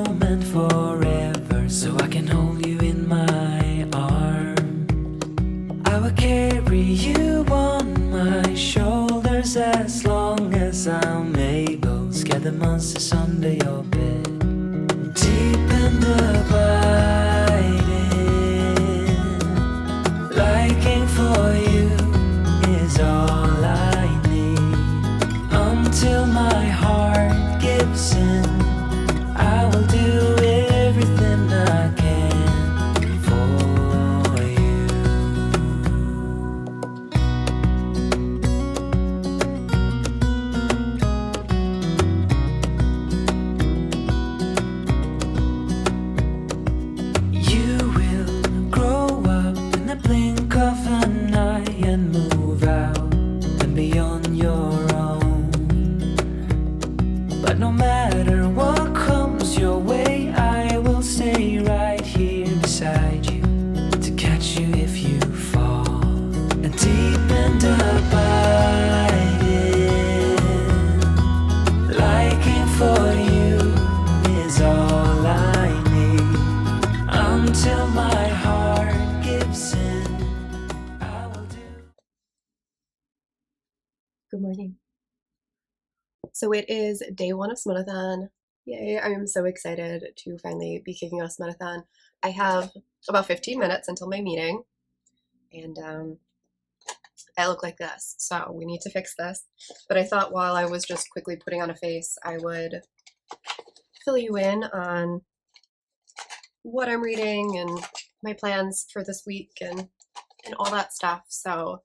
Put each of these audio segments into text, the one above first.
moment forever, so I can hold you in my arms. I will carry you on my shoulders as long as I'm able. Scare the monsters under your bed. Deep and abiding, liking for you is all I need. Until my heart gives in, I will do everything I can for you. You will grow up in the blink of an eye and move out and be on your own. But no matter what comes your way, I will stay right here beside you to catch you if you fall. And deep and abiding, liking for you is all I need. Until my heart gives in, I will do. Good morning. So it is day 1 of Smutathon. Yay, I am so excited to finally be kicking off Smutathon. I have about 15 minutes until my meeting, and I look like this, so we need to fix this. But I thought while I was just quickly putting on a face, I would fill you in on what I'm reading and my plans for this week and all that stuff. So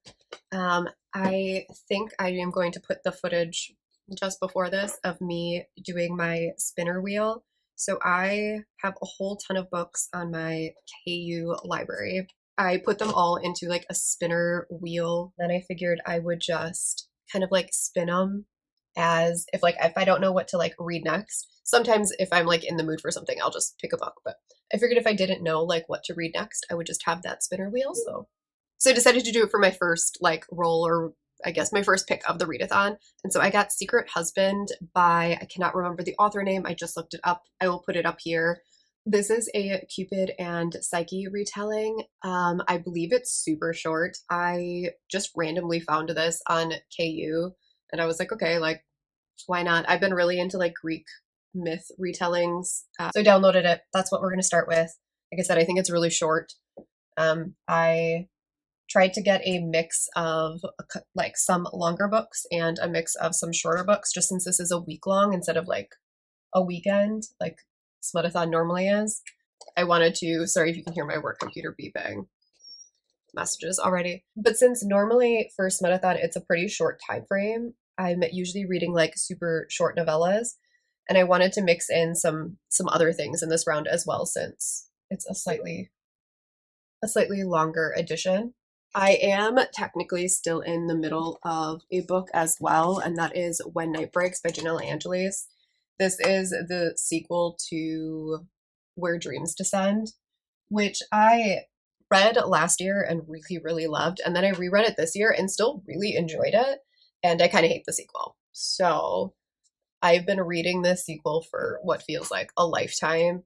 I think I am going to put the footage just before this of me doing my spinner wheel. So I have a whole ton of books on my KU library. I put them all into like a spinner wheel. Then I figured I would just kind of like spin them as if I don't know what to like read next. Sometimes if I'm like in the mood for something, I'll just pick a book. But I figured if I didn't know like what to read next, I would just have that spinner wheel. So I decided to do it for my first like roll, or I guess my first pick of the readathon. And so I got Secret Husband by, I cannot remember the author name, I just looked it up. I will put it up here. This is a Cupid and Psyche retelling. I believe it's super short. I just randomly found this on KU and I was like, okay, like why not? I've been really into like Greek myth retellings. So I downloaded it. That's what we're going to start with. Like I said, I think it's really short. I tried to get a mix of like some longer books and a mix of some shorter books, just since this is a week long instead of like a weekend like Smutathon normally is. I wanted to, sorry if you can hear my work computer beeping messages already, but since normally for Smutathon it's a pretty short time frame, I'm usually reading like super short novellas, and I wanted to mix in some other things in this round as well, since it's a slightly longer edition. I am technically still in the middle of a book as well, and that is When Night Breaks by Janelle Angelis. This is the sequel to Where Dreams Descend, which I read last year and really, really loved, and then I reread it this year and still really enjoyed it, and I kind of hate the sequel. So I've been reading this sequel for what feels like a lifetime,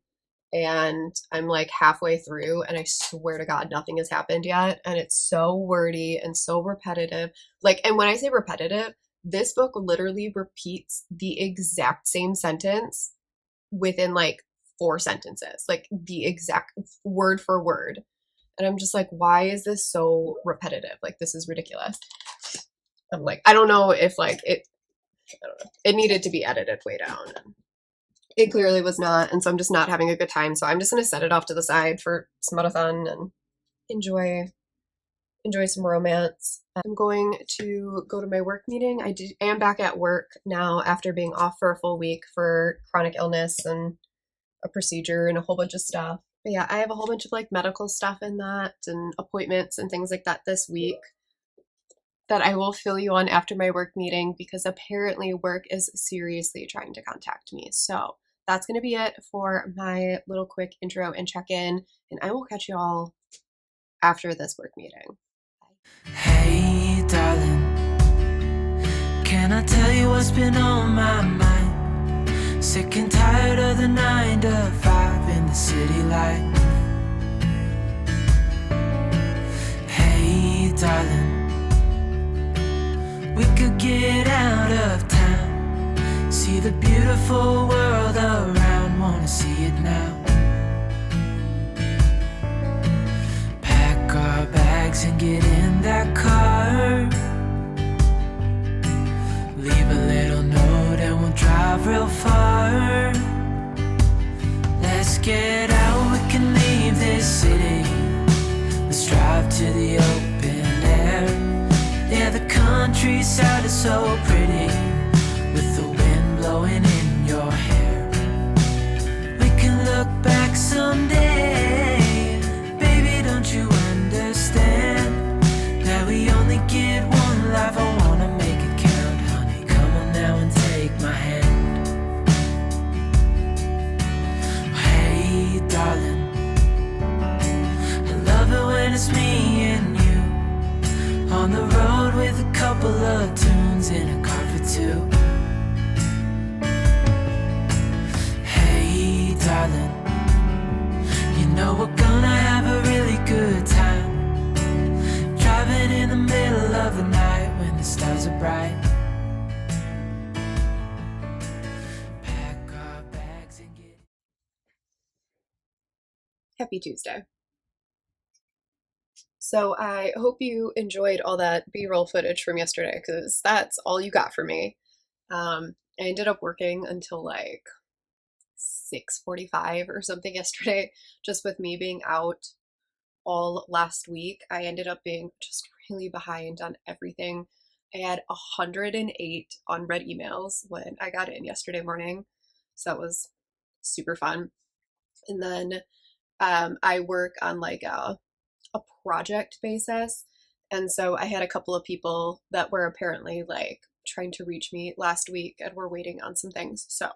and I'm like halfway through and I swear to God, nothing has happened yet. And it's so wordy and so repetitive. Like, and when I say repetitive, this book literally repeats the exact same sentence within like 4 sentences, like the exact word for word. And I'm just like, why is this so repetitive? Like, this is ridiculous. I'm like, I don't know if like I don't know. It needed to be edited way down. And it clearly was not, and so I'm just not having a good time. So I'm just going to set it off to the side for Smutathon and enjoy some romance. I'm going to go to my work meeting. I am back at work now after being off for a full week for chronic illness and a procedure and a whole bunch of stuff. But yeah, I have a whole bunch of like medical stuff in that and appointments and things like that this week that I will fill you on after my work meeting, because apparently work is seriously trying to contact me. So that's going to be it for my little quick intro and check-in, and I will catch you all after this work meeting. Bye. Hey, darling, can I tell you what's been on my mind? Sick and tired of the 9 find a vibe in the city life. Hey, darling, we could get out of town, see the beautiful world around, wanna see it now. Pack our bags and get in that car, leave a little note and we'll drive real far. Let's get out, we can leave this city. Let's drive to the open air. Yeah, the countryside is so pretty, with the wind blowing in your hair. We can look back someday. Baby, don't you understand that we only get one life? I wanna make it count, honey. Come on now and take my hand. Hey, darling, I love it when it's me and you on the road with a couple of tunes in a car for two. Hey, darling, you know we're gonna have a really good time, driving in the middle of the night when the stars are bright. Pack our bags and get... Happy Tuesday. So I hope you enjoyed all that B-roll footage from yesterday, because that's all you got for me. I ended up working until like 6:45 or something yesterday, just with me being out all last week. I ended up being just really behind on everything. I had 108 unread emails when I got in yesterday morning, so that was super fun. And then I work on like a project basis, and so I had a couple of people that were apparently like trying to reach me last week and were waiting on some things, so I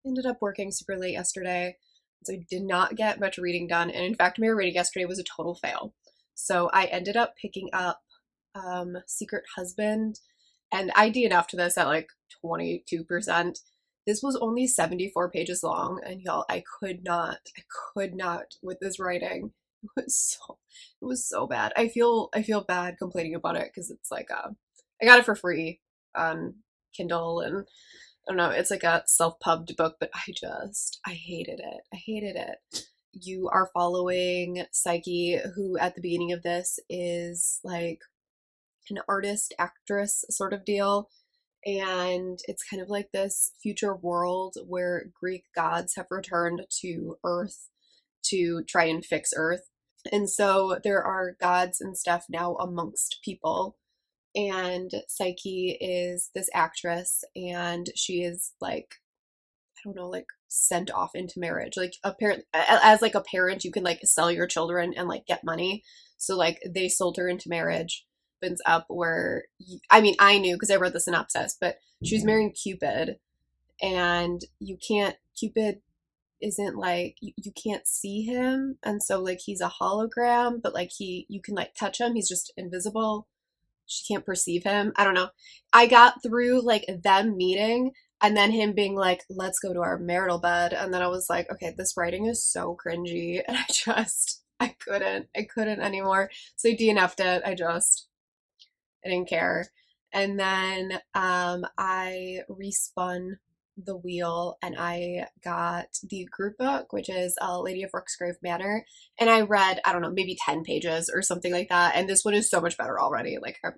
ended up working super late yesterday, so I did not get much reading done, and in fact my reading yesterday was a total fail. So I ended up picking up Secret Husband, and I DNF'd this at like 22%. This was only 74 pages long, and y'all, I could not with this writing. It was so bad. I feel bad complaining about it, because it's like I got it for free on Kindle, and I don't know, it's like a self-pubbed book, but I hated it. You are following Psyche, who at the beginning of this is like an artist actress sort of deal, and it's kind of like this future world where Greek gods have returned to Earth to try and fix Earth. And so there are gods and stuff now amongst people. And Psyche is this actress, and she is like, I don't know, like sent off into marriage. Like a parent, as like a parent, you can like sell your children and like get money. So like they sold her into marriage. Opens up where, I mean, I knew because I read the synopsis, but she's marrying Cupid, and Cupid isn't like, you can't see him, and so like he's a hologram, but like you can like touch him, he's just invisible, she can't perceive him. I don't know, I got through like them meeting and then him being like, let's go to our marital bed, and then I was like, okay, this writing is so cringy, and I couldn't anymore, so I DNF'd it. I didn't care. And then I respun the wheel, and I got the group book, which is Lady of Rooksgrave Manor, and I read, I don't know, maybe 10 pages or something like that, and this one is so much better already. Like I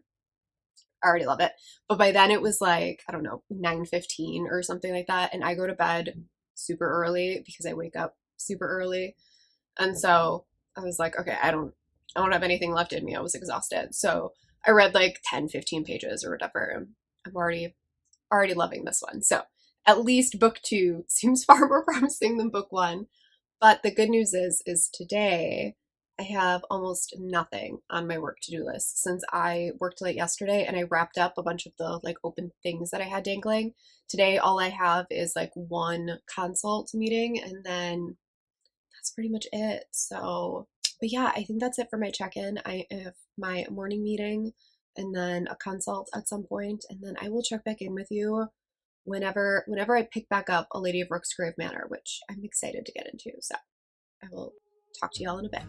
already love it. But by then it was like, I don't know, 9:15 or something like that, and I go to bed super early because I wake up super early. And so I was like, okay, I don't have anything left in me. I was exhausted. So I read like 10, 15 pages or whatever. I'm already loving this one. So at least book 2 seems far more promising than book 1. But the good news is today I have almost nothing on my work to-do list, since I worked late yesterday and I wrapped up a bunch of the like open things that I had dangling. Today all I have is like one consult meeting, and then that's pretty much it. So, but yeah, I think that's it for my check-in. I have my morning meeting and then a consult at some point, and then I will check back in with you whenever I pick back up A Lady of Rooksgrave Manor, which I'm excited to get into. So I will talk to y'all in a bit.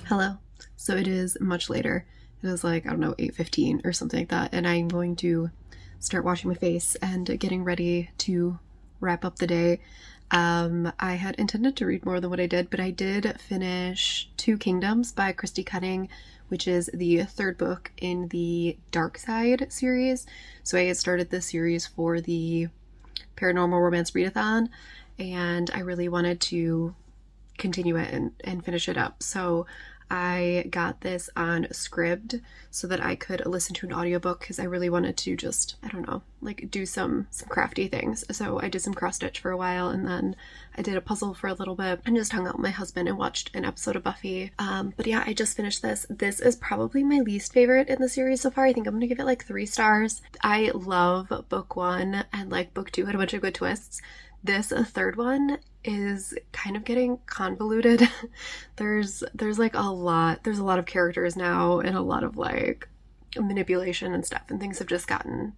Hello. So it is much later. It is like, I don't know, 8:15 or something like that, and I'm going to start washing my face and getting ready to wrap up the day. I had intended to read more than what I did, but I did finish Two Kingdoms by Christy Cutting, which is the third book in the Dark Side series. So I had started this series for the Paranormal Romance Readathon, and I really wanted to continue it and finish it up. So I got this on Scribd so that I could listen to an audiobook because I really wanted to just, I don't know, like do some crafty things. So I did some cross stitch for a while, and then I did a puzzle for a little bit and just hung out with my husband and watched an episode of Buffy. But yeah, I just finished this. This is probably my least favorite in the series so far. I think I'm gonna give it like 3 stars. I love book 1, and like book 2 had a bunch of good twists. This third one is kind of getting convoluted. there's like a lot of characters now, and a lot of like manipulation and stuff, and things have just gotten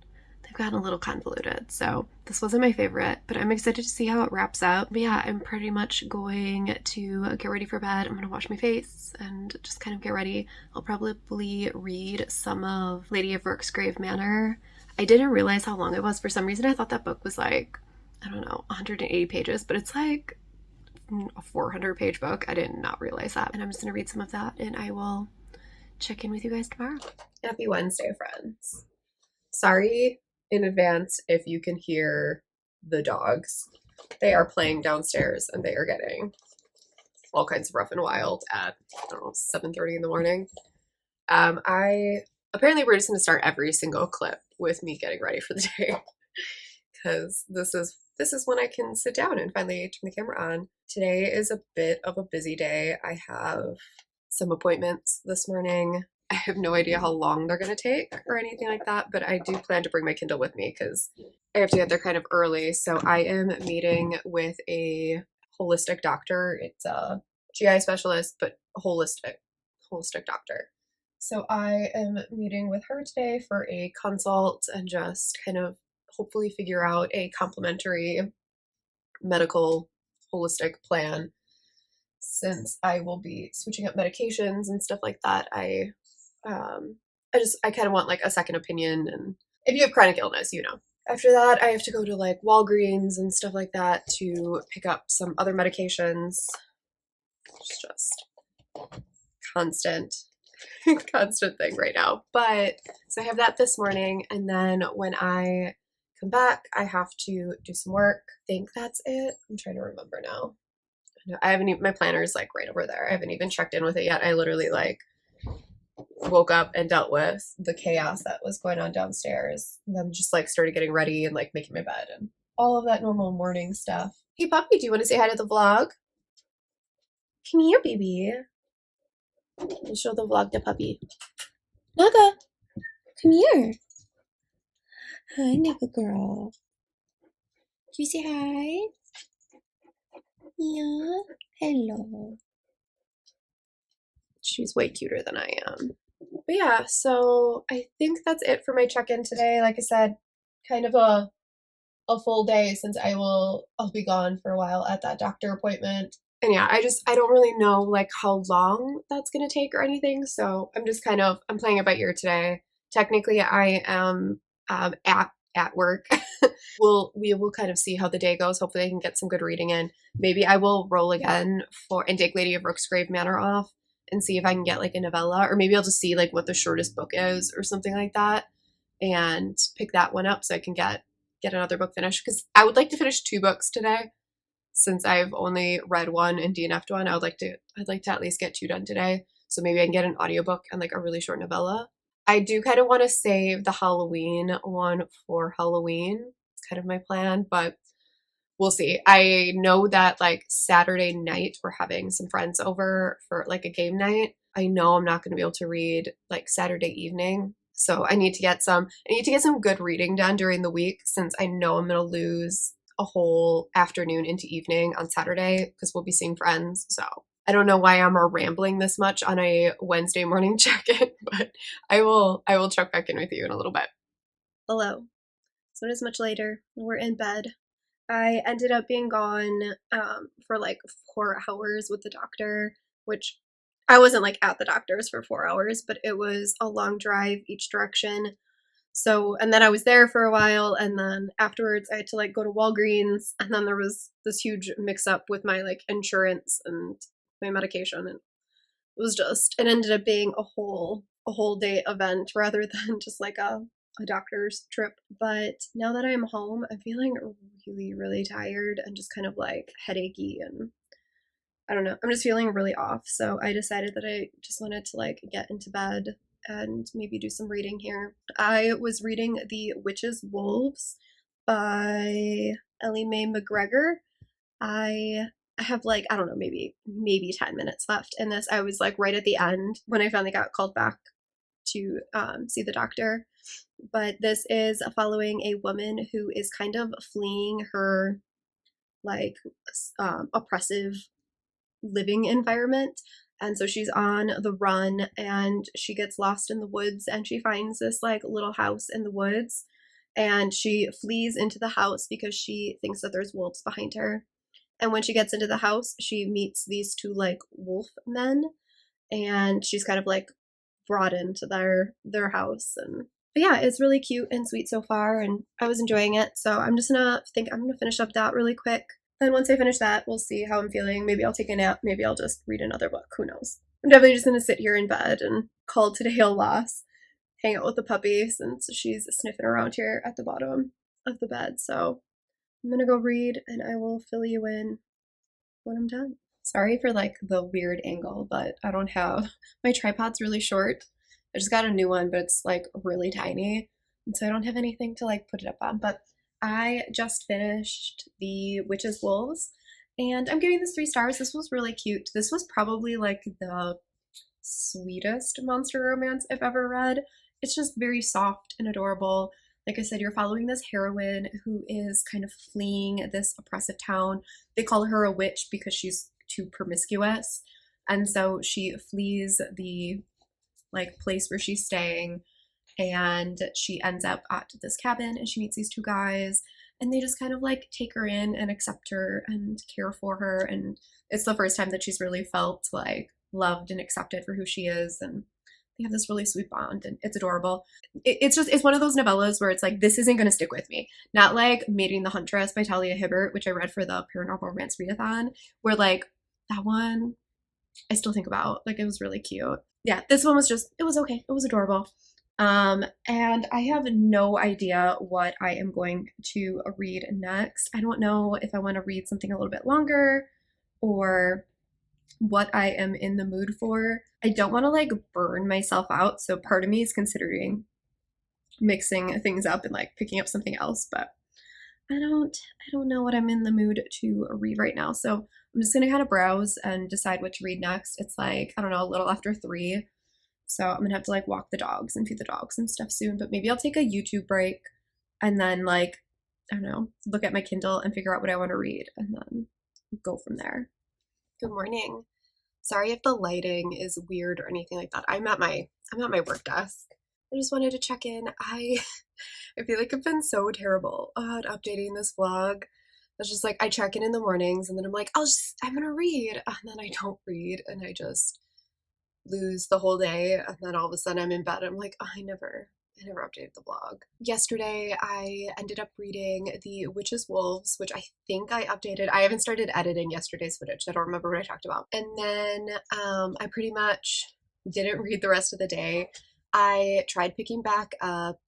a little convoluted. So this wasn't my favorite, but I'm excited to see how it wraps up. But yeah, I'm pretty much going to get ready for bed. I'm gonna wash my face and just kind of get ready. I'll probably read some of Lady of Rooksgrave Manor. I didn't realize how long it was. For some reason I thought that book was like, I don't know, 180 pages, but it's like a 400-page book. I did not realize that. And I'm just going to read some of that, and I will check in with you guys tomorrow. Happy Wednesday, friends. Sorry in advance if you can hear the dogs. They are playing downstairs, and they are getting all kinds of rough and wild at, I don't know, 7:30 in the morning. Apparently we're just going to start every single clip with me getting ready for the day, because this is when I can sit down and finally turn the camera on. Today is a bit of a busy day. I have some appointments this morning. I have no idea how long they're going to take or anything like that, but I do plan to bring my Kindle with me because I have to get there kind of early. So I am meeting with a holistic doctor. It's a GI specialist, but a holistic doctor. So I am meeting with her today for a consult and just kind of hopefully figure out a complementary medical holistic plan. Since I will be switching up medications and stuff like that, I kind of want like a second opinion. And if you have chronic illness, you know. After that, I have to go to like Walgreens and stuff like that to pick up some other medications. It's just constant thing right now. But so I have that this morning, and then when I come back, I have to do some work. I think that's it. I'm trying to remember now. I haven't even, my planner is like right over there. I haven't even checked in with it yet. I literally like woke up and dealt with the chaos that was going on downstairs, and then just like started getting ready and like making my bed and all of that normal morning stuff. Hey puppy, do you want to say hi to the vlog? Come here, baby. We'll show the vlog to puppy. Naga, come here. Hi, Naga girl. Do you say hi? Yeah. Hello. She's way cuter than I am. But yeah, so I think that's it for my check-in today. Like I said, kind of a full day since I'll be gone for a while at that doctor appointment. And yeah, I don't really know like how long that's gonna take or anything. So I'm just I'm playing it by ear today. Technically I am at work. We will kind of see how the day goes. Hopefully I can get some good reading in. Maybe I will roll again and take Lady of Rooksgrave Manor off and see if I can get like a novella, or maybe I'll just see like what the shortest book is or something like that and pick that one up so I can get another book finished, because I would like to finish 2 books today. Since I've only read 1 and DNF'd 1, I'd like to at least get 2 done today. So maybe I can get an audiobook and like a really short novella. I do kind of want to save the Halloween one for Halloween. It's kind of my plan, but we'll see. I know that like Saturday night we're having some friends over for like a game night. I know I'm not going to be able to read like Saturday evening. So I need to get some good reading done during the week since I know I'm gonna lose a whole afternoon into evening on Saturday because we'll be seeing friends. So I don't know why I'm rambling this much on a Wednesday morning check-in, but I will check back in with you in a little bit. Hello. So it is much later. We're in bed. I ended up being gone for like 4 hours with the doctor, which I wasn't like at the doctor's for 4 hours, but it was a long drive each direction. So, and then I was there for a while, and then afterwards I had to like go to Walgreens, and then there was this huge mix up with my like insurance and my medication, and it ended up being a whole day event rather than just like a doctor's trip. But now that I'm home, I'm feeling really, really tired and just kind of like headachy, and I don't know. I'm just feeling really off. So I decided that I just wanted to like get into bed and maybe do some reading here. I was reading The Witch's Wolves by Ellie Mae McGregor. I have like, I don't know, maybe 10 minutes left in this. I was like right at the end when I finally got called back to see the doctor. But this is following a woman who is kind of fleeing her like oppressive living environment. And so she's on the run and she gets lost in the woods and she finds this like little house in the woods and she flees into the house because she thinks that there's wolves behind her. And when she gets into the house, she meets these two like wolf men and she's kind of like brought into their house. And but yeah, it's really cute and sweet so far and I was enjoying it. So I'm gonna finish up that really quick. Then once I finish that, we'll see how I'm feeling. Maybe I'll take a nap. Maybe I'll just read another book. Who knows? I'm definitely just gonna sit here in bed and call today a loss. Hang out with the puppy since she's sniffing around here at the bottom of the bed. So I'm gonna go read and I will fill you in when I'm done. Sorry for like the weird angle, but I don't have my tripod's really short. I just got a new one, but it's like really tiny. And so I don't have anything to like put it up on. But I just finished The Witch's Wolves and I'm giving this 3 stars. This was really cute. This was probably like the sweetest monster romance I've ever read. It's just very soft and adorable. Like I said, you're following this heroine who is kind of fleeing this oppressive town. They call her a witch because she's too promiscuous. And so she flees the like place where she's staying and she ends up at this cabin and she meets these two guys and they just kind of like take her in and accept her and care for her, and it's the first time that she's really felt like loved and accepted for who she is, and they have this really sweet bond and it's adorable. It's one of those novellas where it's like, this isn't going to stick with me. Not like Mating the Huntress by Talia Hibbert, which I read for the Paranormal Romance Readathon, where like that one I still think about. Like it was really cute. Yeah, this one was it was okay. It was adorable. And I have no idea what I am going to read next. I don't know if I want to read something a little bit longer or what I am in the mood for. I don't want to like burn myself out, so part of me is considering mixing things up and like picking up something else, but I don't know what I'm in the mood to read right now. So I'm just gonna kind of browse and decide what to read next. It's like, I don't know, a little after 3. So I'm gonna have to like walk the dogs and feed the dogs and stuff soon, but maybe I'll take a YouTube break and then like, I don't know, look at my Kindle and figure out what I want to read and then go from there. Good morning. Sorry if the lighting is weird or anything like that. I'm at my work desk. I just wanted to check in. I feel like I've been so terrible at updating this vlog. It's just like I check in the mornings and then I'm like, I'm gonna read, and then I don't read and I just lose the whole day, and then all of a sudden I'm in bed and I'm like, oh, I never updated the vlog. Yesterday I ended up reading The Witch's Wolves, which I think I updated. I haven't started editing yesterday's footage. I don't remember what I talked about. And then I pretty much didn't read the rest of the day. I tried picking back up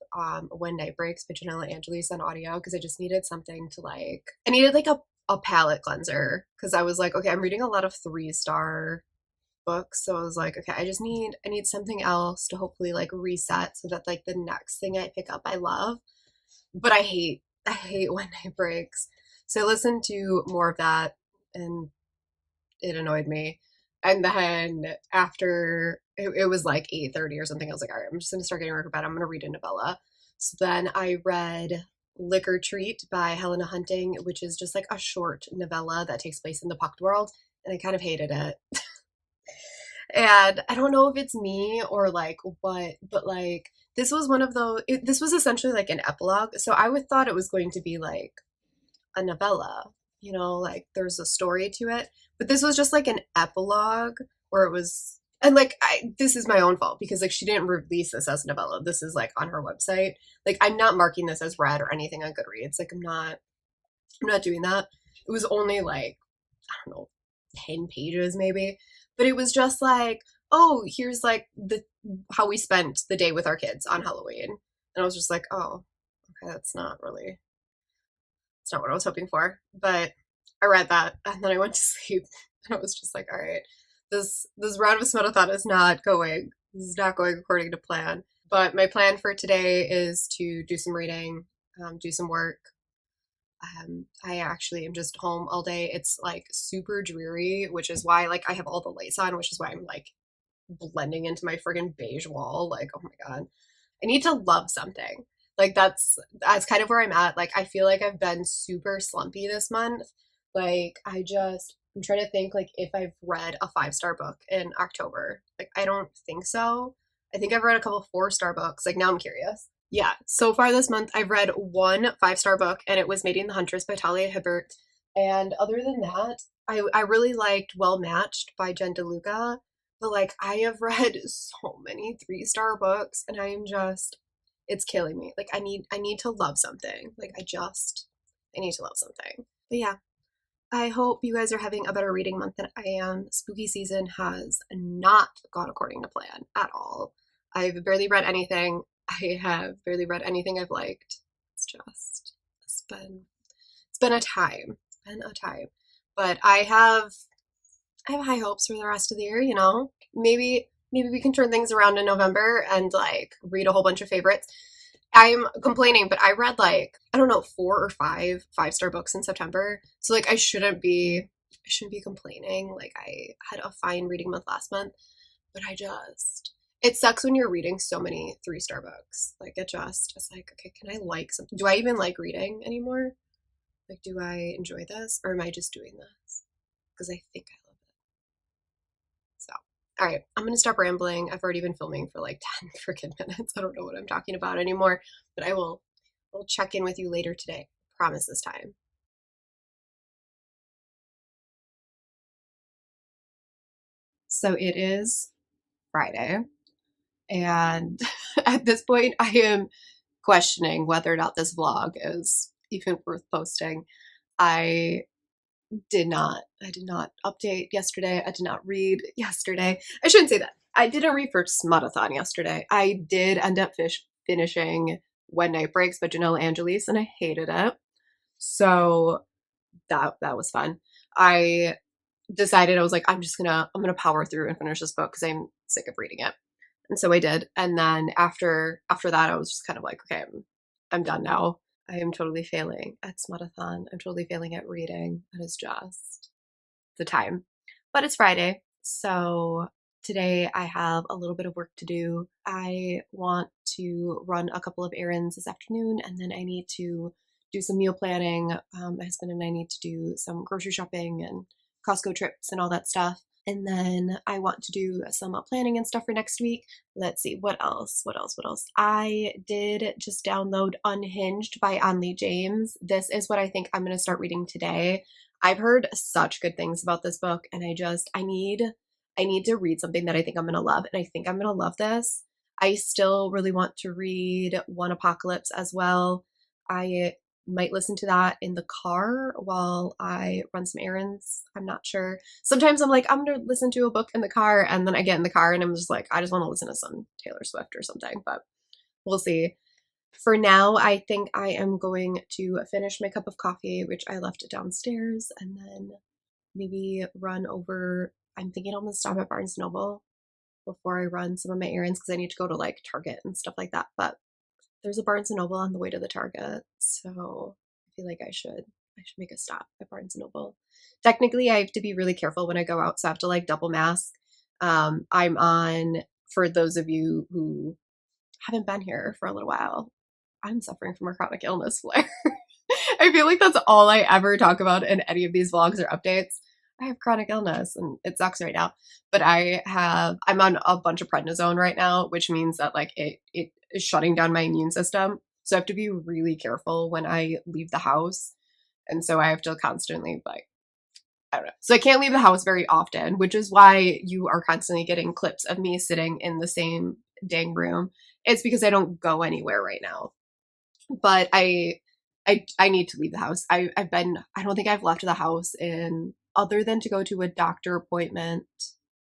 When Night Breaks by Janella Angelis on audio because I just needed something to like, I needed like a palate cleanser because I was like, okay, I'm reading a lot of 3-star books, so I was like, okay, I need something else to hopefully like reset so that like the next thing I pick up I love. But I hate When Night Breaks. So I listened to more of that and it annoyed me. And then after it was like 8:30 or something. I was like, all right, I'm just gonna start getting ready for bed. I'm gonna read a novella. So then I read Lick or Treat by Helena Hunting, which is just like a short novella that takes place in the Pucked world, and I kind of hated it. And I don't know if it's me or like what, but like this was one of those. This was essentially like an epilogue. So I would thought it was going to be like a novella, like there's a story to it. But this was just like an epilogue where it was, and like this is my own fault because like she didn't release this as a novella. This is like on her website. Like I'm not marking this as read or anything on Goodreads. Like I'm not doing that. It was only like, I don't know, 10 pages maybe. But it was just like, oh, here's like the how we spent the day with our kids on Halloween. And I was just like, oh, okay, that's not really, it's not what I was hoping for. But I read that and then I went to sleep. And I was just like, all right, this round of Smutathon is not going. This is not going according to plan. But my plan for today is to do some reading, do some work. I actually am just home all day. It's like super dreary, which is why like I have all the lights on, which is why I'm like blending into my friggin' beige wall. Like, oh my god. I need to love something. Like that's kind of where I'm at. Like I feel like I've been super slumpy this month. Like I'm trying to think like if I've read a 5-star book in October. Like I don't think so. I think I've read a couple 4-star books. Like now I'm curious. Yeah, so far this month I've read one 5-star book and it was Mating the Huntress by Talia Hibbert. And other than that, I really liked Well Matched by Jen DeLuca. But like I have read so many 3-star books and it's killing me. Like I need to love something. Like I need to love something. But yeah, I hope you guys are having a better reading month than I am. Spooky season has not gone according to plan at all. I've barely read anything. I have barely read anything I've liked. It's been a time. Been a time. But I have high hopes for the rest of the year, Maybe we can turn things around in November and like read a whole bunch of favorites. I'm complaining, but I read like, I don't know, 4 or 5-star books in September. So like I shouldn't be complaining. Like I had a fine reading month last month, but it sucks when you're reading so many 3-star books. Like it's like, okay, can I like something? Do I even like reading anymore? Like, do I enjoy this or am I just doing this? Because I think I love it. So, all right, I'm going to stop rambling. I've already been filming for like 10 freaking minutes. I don't know what I'm talking about anymore, but I'll check in with you later today. Promise this time. So it is Friday, and at this point, I am questioning whether or not this vlog is even worth posting. I did not update yesterday. I did not read yesterday. I shouldn't say that. I didn't read for Smutathon yesterday. I did end up finishing When Night Breaks by Janelle Angelis, and I hated it. So that was fun. I decided I was like, I'm gonna power through and finish this book because I'm sick of reading it. And so I did. And then after that, I was just kind of like, okay, I'm done now. I am totally failing at Smutathon. I'm totally failing at reading. That is just the time. But it's Friday, so today I have a little bit of work to do. I want to run a couple of errands this afternoon, and then I need to do some meal planning. My husband and I need to do some grocery shopping and Costco trips and all that stuff. And then I want to do some planning and stuff for next week. Let's see, what else? I did just download Unhinged by Onley James. This is what I think I'm going to start reading today. I've heard such good things about this book, and I need to read something that I think I'm going to love, and I think I'm going to love this. I still really want to read One Apocalypse as well. I might listen to that in the car while I run some errands. I'm not sure. Sometimes I'm like, I'm going to listen to a book in the car, and then I get in the car and I'm just like, I just want to listen to some Taylor Swift or something, but we'll see. For now, I think I am going to finish my cup of coffee, which I left downstairs, and then maybe run over. I'm thinking I'm going to stop at Barnes & Noble before I run some of my errands because I need to go to like Target and stuff like that, but there's a Barnes & Noble on the way to the Target, so I feel like I should make a stop at Barnes & Noble. Technically, I have to be really careful when I go out, so I have to like double mask I'm on, for those of you who haven't been here for a little while, I'm suffering from a chronic illness flare. I feel like that's all I ever talk about in any of these vlogs or updates. I have chronic illness and it sucks right now. But I'm on a bunch of prednisone right now, which means that like it is shutting down my immune system. So I have to be really careful when I leave the house. And so I have to constantly like, I don't know. So I can't leave the house very often, which is why you are constantly getting clips of me sitting in the same dang room. It's because I don't go anywhere right now. But I need to leave the house. I don't think I've left the house in, other than to go to a doctor appointment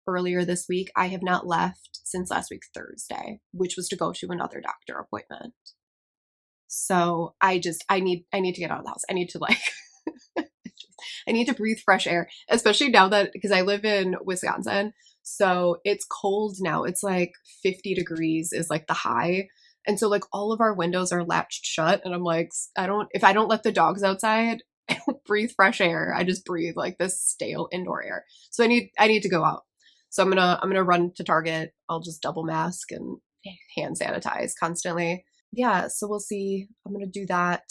earlier this week, I have not left since last week Thursday, which was to go to another doctor appointment. So I need to get out of the house. I need to like I need to breathe fresh air, especially now that, because I live in Wisconsin, so it's cold now. It's like 50 degrees is like the high. And so like all of our windows are latched shut and I'm like, if I don't let the dogs outside, I don't breathe fresh air. I just breathe like this stale indoor air. So I need to go out. So I'm gonna run to Target. I'll just double mask and hand sanitize constantly. Yeah, so we'll see. I'm gonna do that.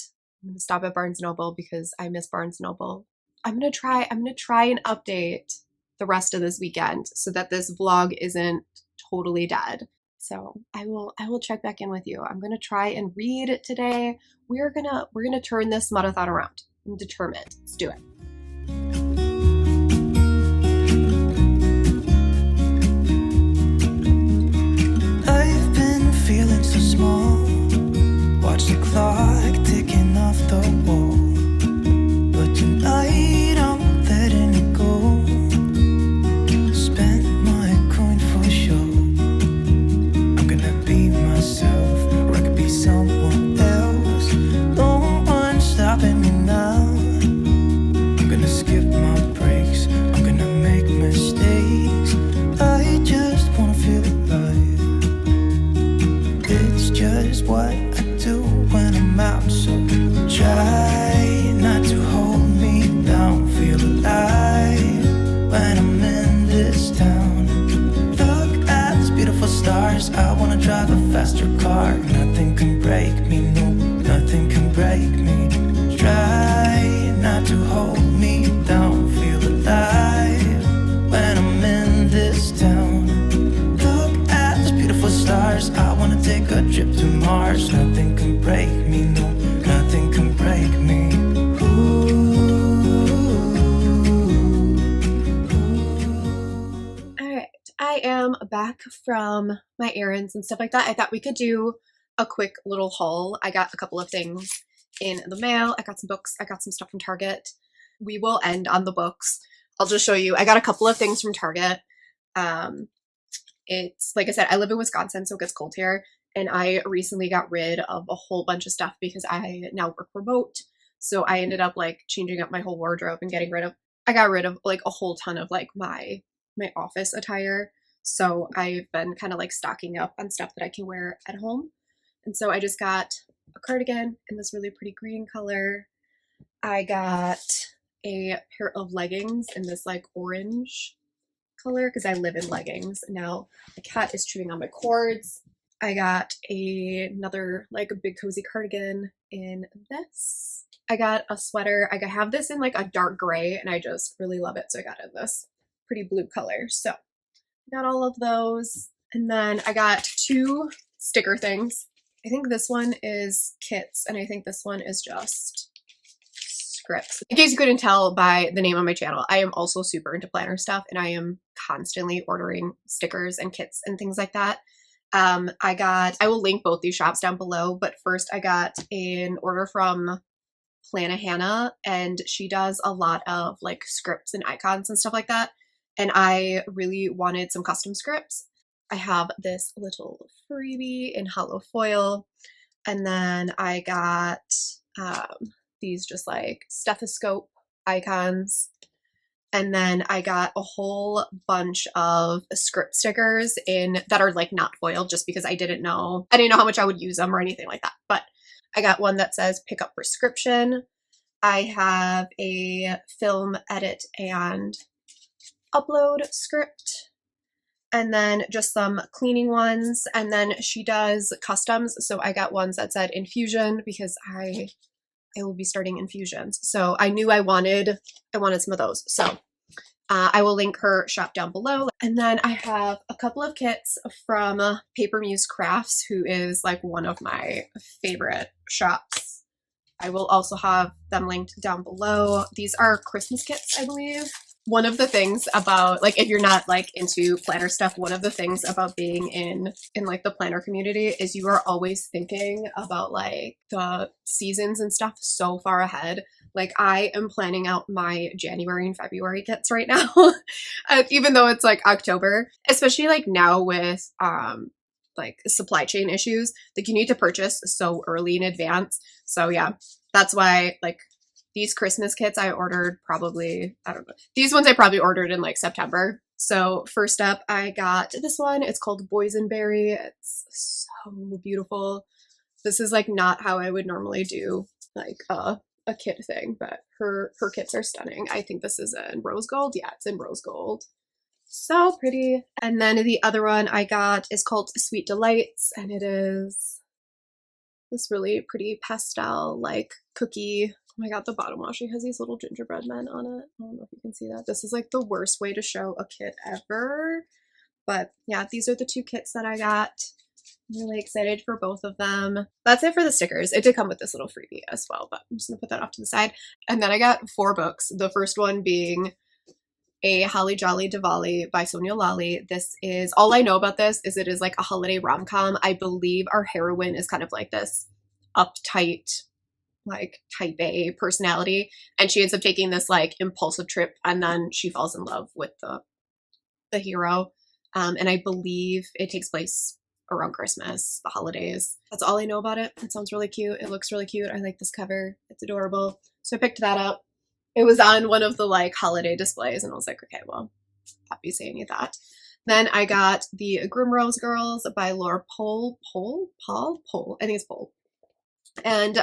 I'm gonna stop at Barnes & Noble because I miss Barnes & Noble. I'm gonna try and update the rest of this weekend so that this vlog isn't totally dead. So I will check back in with you. I'm gonna try and read today. We're gonna turn this Smutathon around. I'm determined. Let's do it. I've been feeling so small. Watch the clock ticking off the wall. But tonight I'm letting it go. Spend my coin for sure. I'm gonna be myself, or I could be someone else. No one's stopping me now. I'm gonna skip my breaks. I'm gonna make mistakes. I just wanna feel alive. It's just what I do when I'm out, so try not to hold me down. Feel alive when I'm in this town. Look at these beautiful stars. I wanna drive a faster car. Nothing can break me, no, nothing can break me. Try not to hold me down. Feel alive when I'm in this town. Look at these beautiful stars. I wanna take a trip to Mars. Nothing can break me, no, nothing can break me. All right, I am back from my errands and stuff like that. I thought we could do a quick little haul. I got a couple of things in the mail. I got some books. I got some stuff from Target. We will end on the books. I'll just show you. I got a couple of things from Target. It's like I said, I live in Wisconsin, so it gets cold here. And I recently got rid of a whole bunch of stuff because I now work remote. So I ended up like changing up my whole wardrobe and I got rid of like a whole ton of like my office attire. So I've been kind of like stocking up on stuff that I can wear at home. And so I just got a cardigan in this really pretty green color. I got a pair of leggings in this like orange color because I live in leggings. Now my cat is chewing on my cords. I got another like a big cozy cardigan in this. I got a sweater. I have this in like a dark gray and I just really love it. So I got it in this pretty blue color. So I got all of those. And then I got two sticker things. I think this one is kits and I think this one is just scripts. In case you couldn't tell by the name of my channel, I am also super into planner stuff and I am constantly ordering stickers and kits and things like that. I will link both these shops down below, but first I got an order from Plana Hannah and she does a lot of like scripts and icons and stuff like that. And I really wanted some custom scripts. I have this little freebie in hollow foil. And then I got these just like stethoscope icons. And then I got a whole bunch of script stickers that are like not foiled just because I didn't know how much I would use them or anything like that. But I got one that says pick up prescription. I have a film edit and upload script. and then just some cleaning ones, and then she does customs, so I got ones that said infusion because I will be starting infusions, so I knew I wanted some of those. So I will link her shop down below. And then I have a couple of kits from Paper Muse Crafts, who is like one of my favorite shops. I will also have them linked down below. These are Christmas kits, I believe. One of the things about, like, if you're not like into planner stuff, one of the things about being in like the planner community is you are always thinking about like the seasons and stuff so far ahead. Like, I am planning out my January and February kits right now, even though it's like October, especially like now with like supply chain issues, like you need to purchase so early in advance. So yeah, that's why like these Christmas kits I ordered probably, I don't know. These ones I probably ordered in like September. So first up, I got this one. It's called Boysenberry. It's so beautiful. This is like not how I would normally do like a kit thing, but her kits are stunning. I think this is in rose gold. Yeah, it's in rose gold. So pretty. And then the other one I got is called Sweet Delights, and it is this really pretty pastel like cookie. Oh my god, the bottom washi has these little gingerbread men on it. I don't know if you can see that. This is like the worst way to show a kit ever. But yeah, these are the two kits that I got. I'm really excited for both of them. That's it for the stickers. It did come with this little freebie as well, but I'm just gonna put that off to the side. And then I got 4 books. The first one being a Holly Jolly Diwali by Sonia Lally. This is, all I know about this is it is like a holiday rom-com. I believe our heroine is kind of like this uptight, like type A personality, and she ends up taking this like impulsive trip, and then she falls in love with the hero. And I believe it takes place around Christmas, the holidays. That's all I know about it. It sounds really cute. It looks really cute. I like this cover. It's adorable. So I picked that up. It was on one of the like holiday displays, and I was like, okay, well, obviously I need that. Then I got the Grimrose Girls by Laura Pohl. I think it's Pohl. And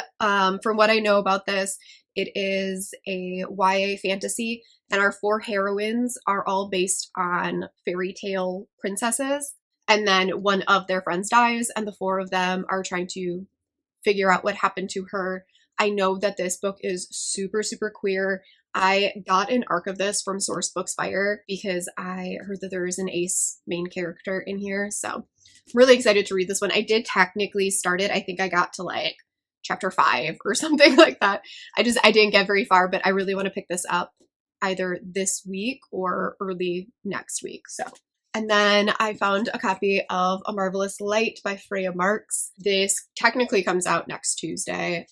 from what I know about this, it is a YA fantasy, and our 4 heroines are all based on fairy tale princesses. And then one of their friends dies, and the 4 of them are trying to figure out what happened to her. I know that this book is super, super queer. I got an arc of this from Sourcebooks Fire because I heard that there is an ace main character in here. So I'm really excited to read this one. I did technically start it. I think I got to like chapter 5 or something like that. I didn't get very far, but I really want to pick this up either this week or early next week. So, and then I found a copy of A Marvelous Light by Freya Marks. This technically comes out next Tuesday,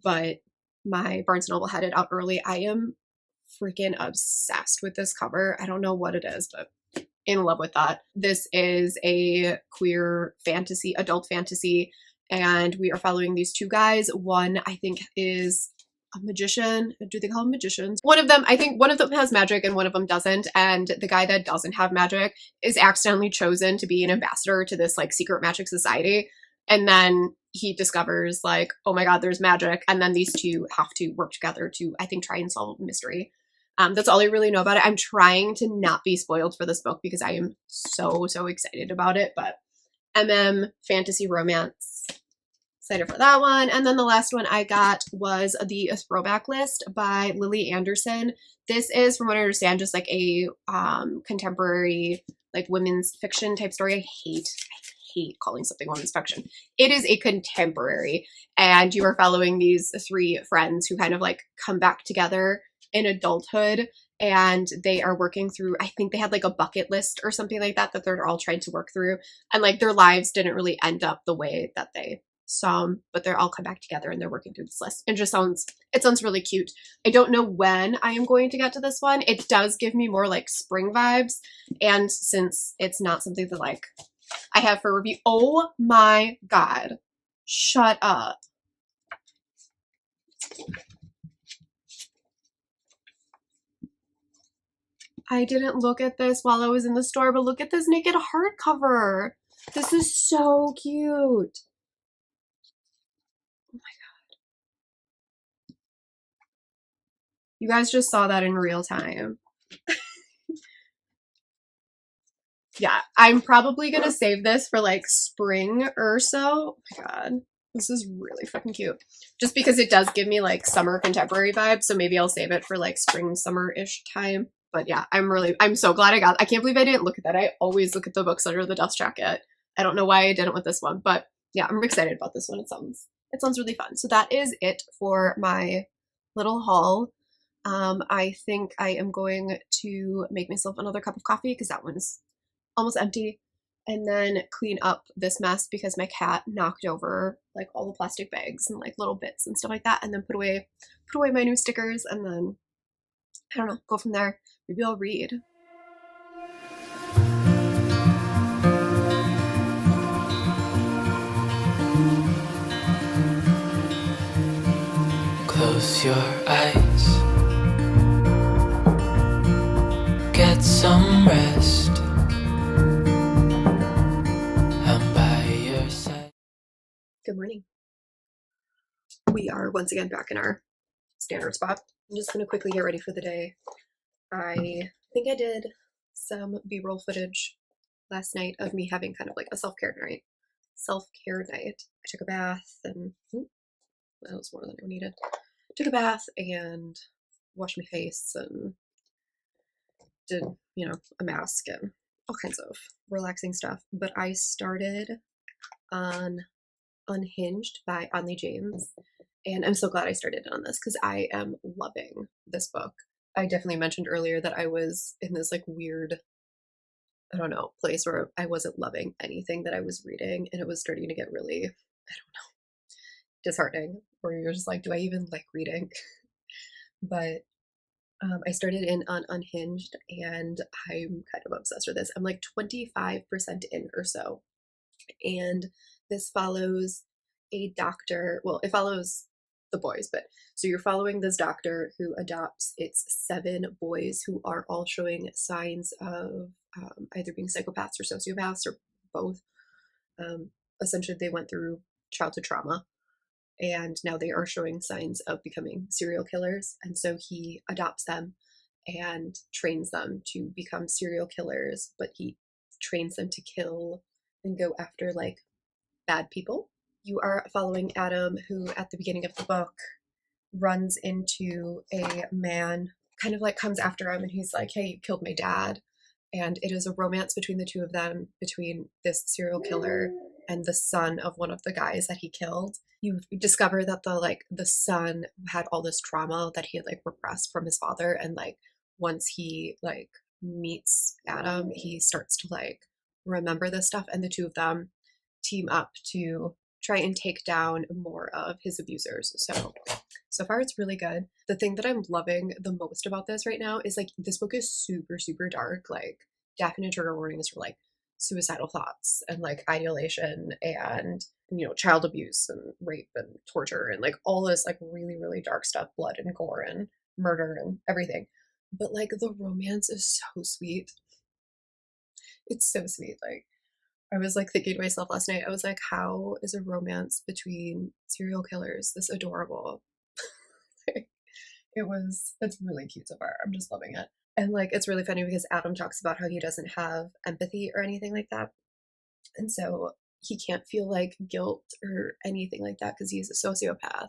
but my Barnes & Noble had it out early. I am freaking obsessed with this cover. I don't know what it is, but in love with that. This is a queer fantasy, adult fantasy, and we are following these 2 guys. One, I think, is a magician. Do they call them magicians? I think one of them has magic and one of them doesn't. And the guy that doesn't have magic is accidentally chosen to be an ambassador to this like secret magic society. And then he discovers like, oh my god, there's magic. And then these 2 have to work together to, I think, try and solve a mystery. That's all I really know about it. I'm trying to not be spoiled for this book because I am so, so excited about it. But fantasy romance. Excited for that one. And then the last one I got was the Throwback List by Lily Anderson. This is, from what I understand, just like a contemporary, like women's fiction type story. I hate calling something women's fiction. It is a contemporary, and you are following these 3 friends who kind of like come back together in adulthood, and they are working through, I think they had like a bucket list or something like that they're all trying to work through, and like their lives didn't really end up the way that they saw, but they're all come back together and they're working through this list. It sounds really cute. I don't know when I am going to get to this one. It does give me more like spring vibes, and since it's not something that like I have for review. Oh my god, shut up. I didn't look at this while I was in the store, but look at this naked hardcover. This is so cute. Oh my god. You guys just saw that in real time. yeah, I'm probably gonna save this for like spring or so. Oh my god, this is really fucking cute. Just because it does give me like summer contemporary vibes, so maybe I'll save it for like spring, summer-ish time. But yeah, I'm so glad I can't believe I didn't look at that. I always look at the books under the dust jacket. I don't know why I didn't with this one, but yeah, I'm excited about this one. It sounds really fun. So that is it for my little haul. I think I am going to make myself another cup of coffee because that one's almost empty, and then clean up this mess because my cat knocked over like all the plastic bags and like little bits and stuff like that, and then put away my new stickers, and then I don't know, go from there. Maybe I'll read. Close your eyes, get some rest. I'm by your side. Good morning. We are once again back in our standard spot. I'm just going to quickly get ready for the day. I think I did some B-roll footage last night of me having kind of like a self-care night. I took a bath and that was more than I needed. Took a bath and washed my face and did, a mask and all kinds of relaxing stuff. But I started on Unhinged by Onley James, and I'm so glad I started on this because I am loving this book. I definitely mentioned earlier that I was in this like weird, I don't know, place where I wasn't loving anything that I was reading, and it was starting to get really, I don't know, disheartening, where you're just like, do I even like reading? But I started in on Unhinged, and I'm kind of obsessed with this. I'm like 25% in or so, and this follows a doctor. Well, it follows the boys, but so you're following this doctor who adopts its 7 boys who are all showing signs of either being psychopaths or sociopaths or both. Essentially, they went through childhood trauma, and now they are showing signs of becoming serial killers. And so he adopts them and trains them to become serial killers, but he trains them to kill and go after like bad people. You are following Adam, who at the beginning of the book runs into a man, kind of like comes after him, and he's like, hey, you killed my dad. And it is a romance between the two of them, between this serial killer and the son of one of the guys that he killed. You discover that the son had all this trauma that he had like repressed from his father, and like once he like meets Adam, he starts to like remember this stuff, and the two of them team up to try and take down more of his abusers. So far it's really good. The thing that I'm loving the most about this right now is like this book is super, super dark, like definite trigger warnings for like suicidal thoughts and like ideation and child abuse and rape and torture and like all this like really, really dark stuff, blood and gore and murder and everything. But like the romance is so sweet. It's so sweet. Like I was like thinking to myself last night, I was like, how is a romance between serial killers this adorable? It's really cute so far. I'm just loving it. And like, it's really funny because Adam talks about how he doesn't have empathy or anything like that. And so he can't feel like guilt or anything like that because he's a sociopath.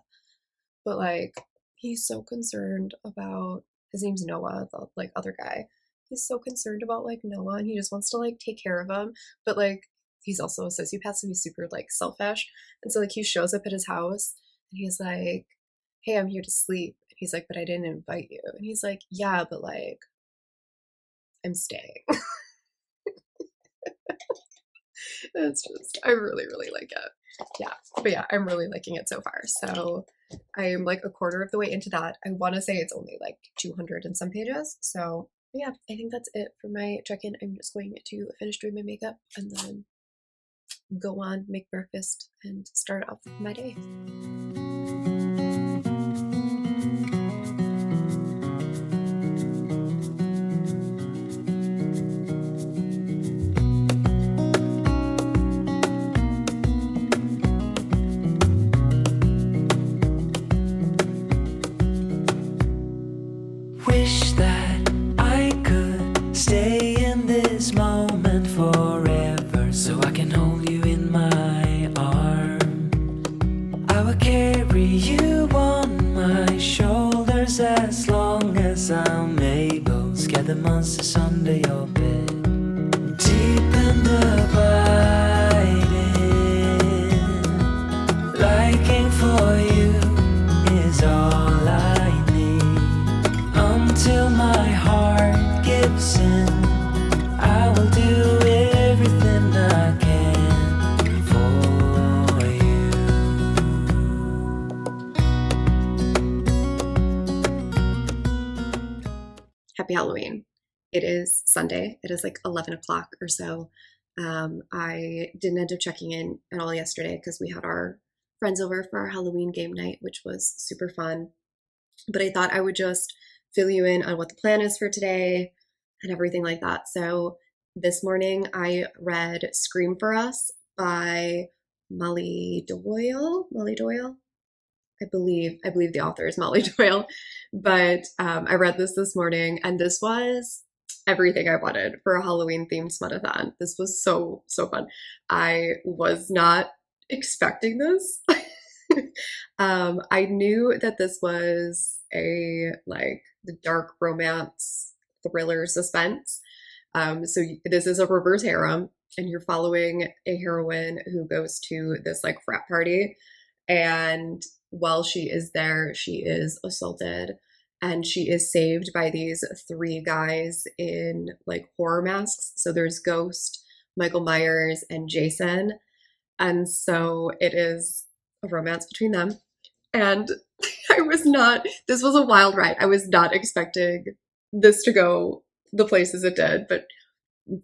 But like, he's so concerned about, his name's Noah, the like other guy. He's so concerned about like Noah, and he just wants to like take care of him. But like, he's also a sociopath, so he's super like selfish. And so like he shows up at his house and he's like, hey, I'm here to sleep. And he's like, but I didn't invite you. And he's like, yeah, but like, I'm staying. It's just, I really, really like it. Yeah. But yeah, I'm really liking it so far. So I'm like a quarter of the way into that. I want to say it's only like 200 and some pages. So yeah, I think that's it for my check-in. I'm just going to finish doing my makeup and then go on, make breakfast, and start off my day. Wish that I could stay in this moment for monsters under your bed. Deep and abiding, liking for you is all I need. Until my heart gives in, I will do everything I can for you. Happy Halloween. It is Sunday. It is like 11 o'clock or so. I didn't end up checking in at all yesterday because we had our friends over for our Halloween game night, which was super fun. But I thought I would just fill you in on what the plan is for today and everything like that. So this morning I read Scream for Us by Molly Doyle. Molly Doyle? I believe the author is Molly Doyle. But I read this morning, and this was everything I wanted for a Halloween themed Smutathon. This was so fun. I was not expecting this. I knew that this was a like the dark romance thriller suspense. So this is a reverse harem, and you're following a heroine who goes to this like frat party, and while she is there, she is assaulted, and she is saved by these three guys in like horror masks. So there's Ghost, Michael Myers, and Jason, and so it is a romance between them. And this was a wild ride. I was not expecting this to go the places it did, but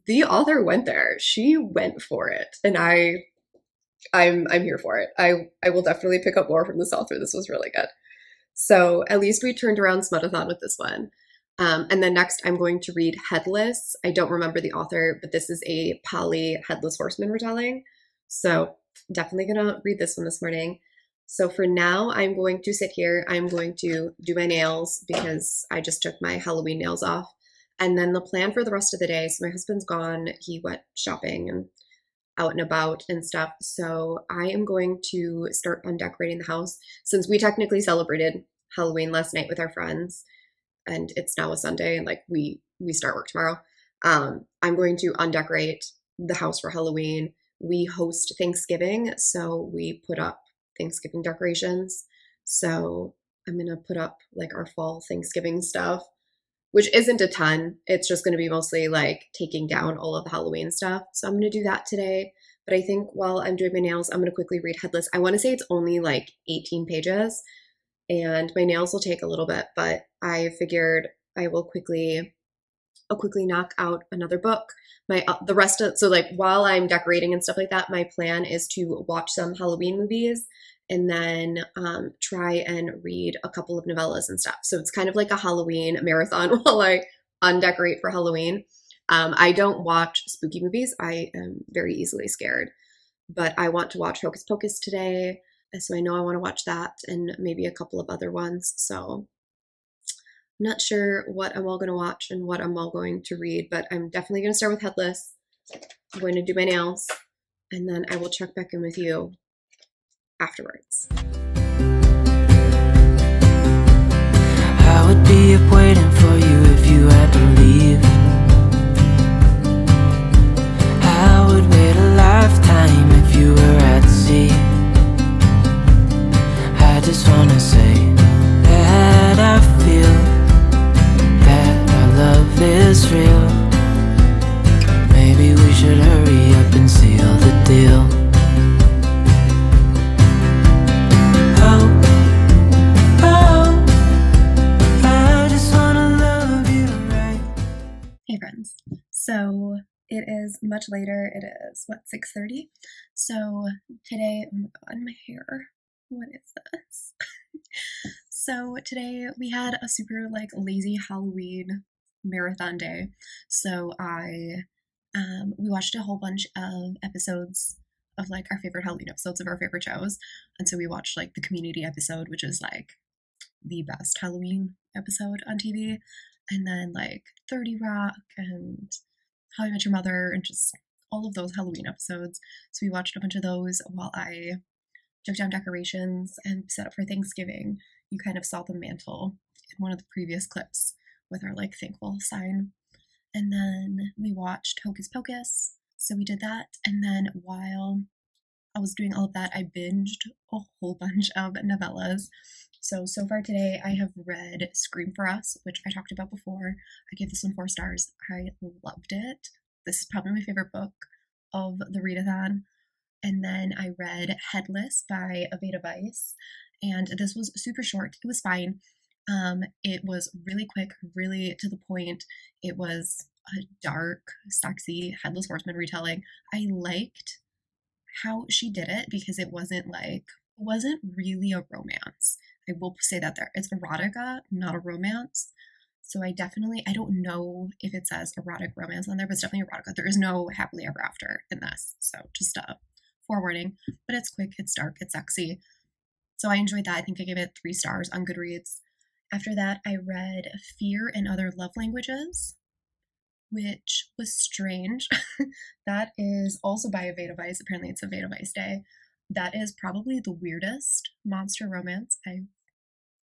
the author went there. She went for it. And I'm here for it. I will definitely pick up more from this author. This was really good. So at least we turned around Smutathon with this one. And then next I'm going to read Headless. I don't remember the author, but this is a Polly Headless Horseman retelling. So definitely gonna read this one this morning. So for now, I'm going to sit here. I'm going to do my nails because I just took my Halloween nails off. And then the plan for the rest of the day, so my husband's gone. He went shopping and out and about and stuff. So I am going to start undecorating the house since we technically celebrated Halloween last night with our friends, and it's now a Sunday, and like we start work tomorrow. I'm going to undecorate the house for Halloween. We host Thanksgiving, so we put up Thanksgiving decorations. So I'm gonna put up like our fall Thanksgiving stuff, which isn't a ton. It's just gonna be mostly like taking down all of the Halloween stuff. So I'm gonna do that today. But I think while I'm doing my nails, I'm gonna quickly read Headless. I wanna say it's only like 18 pages, and my nails will take a little bit, but I figured I'll quickly knock out another book. The rest of, so like while I'm decorating and stuff like that, my plan is to watch some Halloween movies and then try and read a couple of novellas and stuff. So it's kind of like a Halloween marathon while I undecorate for Halloween. I don't watch spooky movies. I am very easily scared, but I want to watch Hocus Pocus today. So I know I want to watch that and maybe a couple of other ones. So I'm not sure what I'm all going to watch and what I'm all going to read, but I'm definitely going to start with Headless. I'm going to do my nails, and then I will check back in with you afterwards. I would be up waiting for you if you had to leave. I would wait a lifetime if you were at sea. I just wanna say that I feel that our love is real. Maybe we should hurry up and seal the deal. Hey friends, so it is much later. It is 6:30. So today, oh my god, my hair. What is this? So today we had a super like lazy Halloween marathon day. So we watched a whole bunch of episodes of like our favorite Halloween episodes of our favorite shows. And so we watched like the Community episode, which is like the best Halloween episode on TV. And then like 30 Rock and How I Met Your Mother and just all of those Halloween episodes. So we watched a bunch of those while I took down decorations and set up for Thanksgiving. You kind of saw the mantle in one of the previous clips with our like thankful sign. And then we watched Hocus Pocus. So we did that. And then while I was doing all of that, I binged a whole bunch of novellas. So far today, I have read Scream for Us, which I talked about before. I gave this one 4 stars. I loved it. This is probably my favorite book of the readathon. And then I read Headless by Aveda Weiss, and this was super short. It was fine. It was really quick, really to the point. It was a dark, sexy Headless Horseman retelling. I liked how she did it because it wasn't really a romance. I will say that there. It's erotica, not a romance. So I don't know if it says erotic romance on there, but it's definitely erotica. There is no happily ever after in this. So just a forewarning. But it's quick, it's dark, it's sexy. So I enjoyed that. I think I gave it 3 stars on Goodreads. After that, I read Fear and Other Love Languages, which was strange. That is also by Aveda Weiss. Apparently, it's Aveda Weiss Day. That is probably the weirdest monster romance I've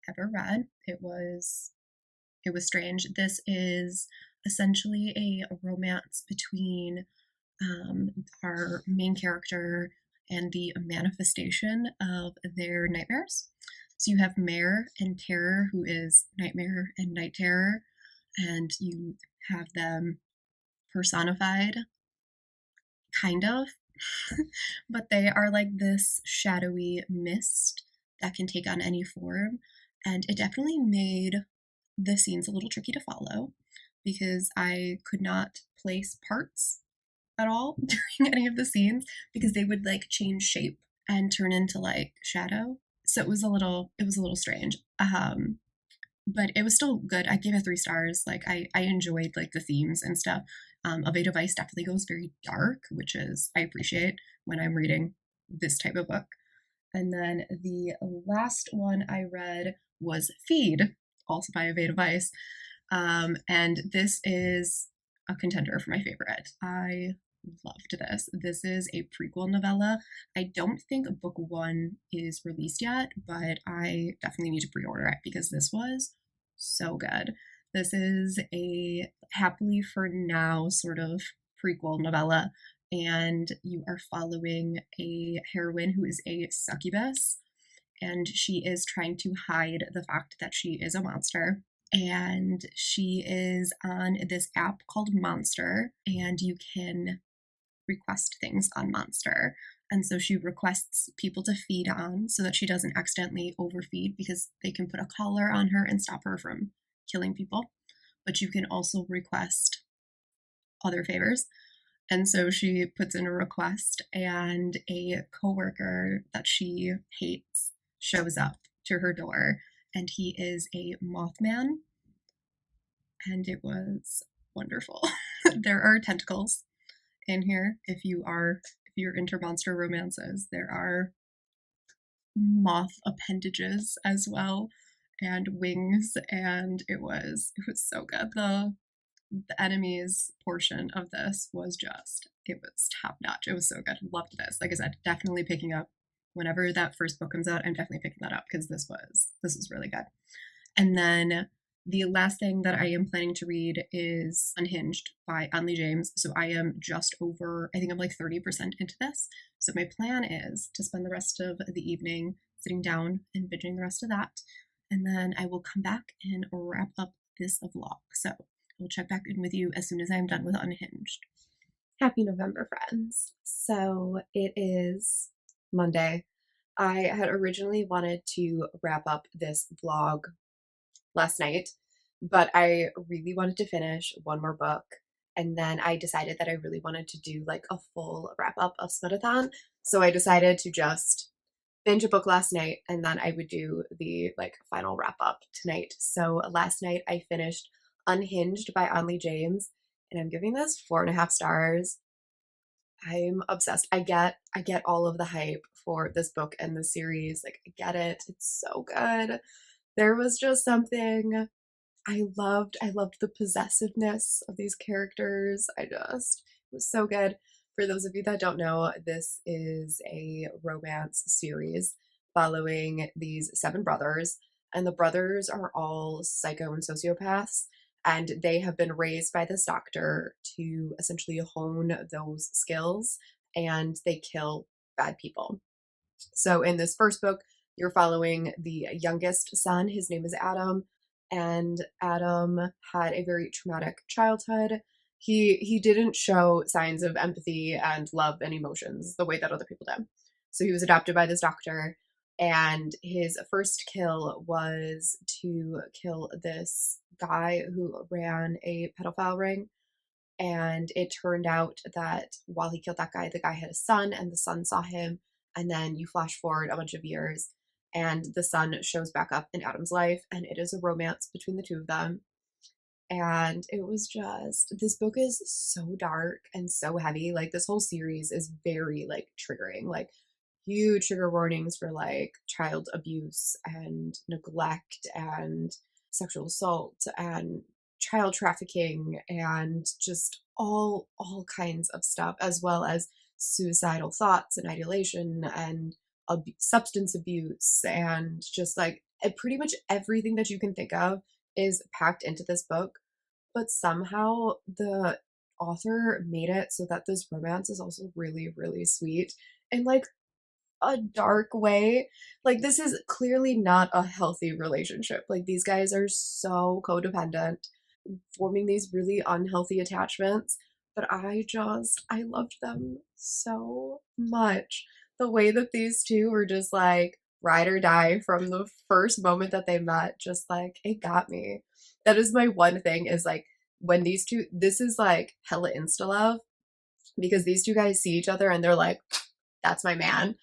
ever read. It was strange. This is essentially a romance between our main character and the manifestation of their nightmares. So you have Mare and Terror, who is Nightmare and Night Terror, and you have them personified, kind of, but they are like this shadowy mist that can take on any form, and it definitely made the scenes a little tricky to follow because I could not place parts at all during any of the scenes because they would like change shape and turn into like shadow. So it was a little strange. But it was still good. I gave it 3 stars. Like I enjoyed like the themes and stuff. Aveda Weiss definitely goes very dark, which is I appreciate when I'm reading this type of book. And then the last one I read was Feed, also by Aveda Weiss. And this is a contender for my favorite. I loved this. This is a prequel novella. I don't think book 1 is released yet, but I definitely need to pre-order it because this was so good. This is a happily for now sort of prequel novella, and you are following a heroine who is a succubus, and she is trying to hide the fact that she is a monster. And she is on this app called Monster, and you can request things on Monster. And so she requests people to feed on so that she doesn't accidentally overfeed because they can put a collar on her and stop her from killing people. But you can also request other favors. And so she puts in a request, and a coworker that she hates shows up to her door, and he is a Mothman, and it was wonderful. There are tentacles in here. If you're into monster romances, there are moth appendages as well, and wings, and it was so good. The enemies portion of this was it was top notch. It was so good. Loved this. Like I said, definitely picking up whenever that first book comes out. I'm definitely picking that up because this was really good. And then the last thing that I am planning to read is Unhinged by Anley James. So I am just over, I think I'm like 30% into this. So my plan is to spend the rest of the evening sitting down and binging the rest of that. And then I will come back and wrap up this vlog. So I'll check back in with you as soon as I'm done with Unhinged. Happy November, friends. So it is Monday. I had originally wanted to wrap up this vlog last night, but I really wanted to finish one more book. And then I decided that I really wanted to do like a full wrap up of Smutathon. So I decided to just binge a book last night, and then I would do the like final wrap up tonight. So last night I finished Unhinged by Anley James, and I'm giving this 4.5 stars. I'm obsessed. I get all of the hype for this book and the series. Like I get it. It's so good. There was just something I loved. I loved the possessiveness of these characters. It was so good. For those of you that don't know, this is a romance series following these 7 brothers, and the brothers are all psycho and sociopaths, and they have been raised by this doctor to essentially hone those skills, and they kill bad people. So in this first book, you're following the youngest son. His name is Adam, and Adam had a very traumatic childhood. He didn't show signs of empathy and love and emotions the way that other people did. So he was adopted by this doctor, and his first kill was to kill this guy who ran a pedophile ring. And it turned out that while he killed that guy, the guy had a son, and the son saw him. And then you flash forward a bunch of years, and the son shows back up in Adam's life, and it is a romance between the two of them. And it was just, this book is so dark and so heavy. Like, this whole series is very, like, triggering. Like, huge trigger warnings for, like, child abuse and neglect and sexual assault and child trafficking and just all kinds of stuff, as well as suicidal thoughts and ideation and substance abuse, and just like pretty much everything that you can think of is packed into this book. But somehow the author made it so that this romance is also really, really sweet in like a dark way. Like, this is clearly not a healthy relationship. Like, these guys are so codependent, forming these really unhealthy attachments. But I loved them so much. The way that these two were just like ride or die from the first moment that they met, just like, it got me. That is my one thing, is like, when these two, this is like hella insta love, because these two guys see each other and they're like, that's my man.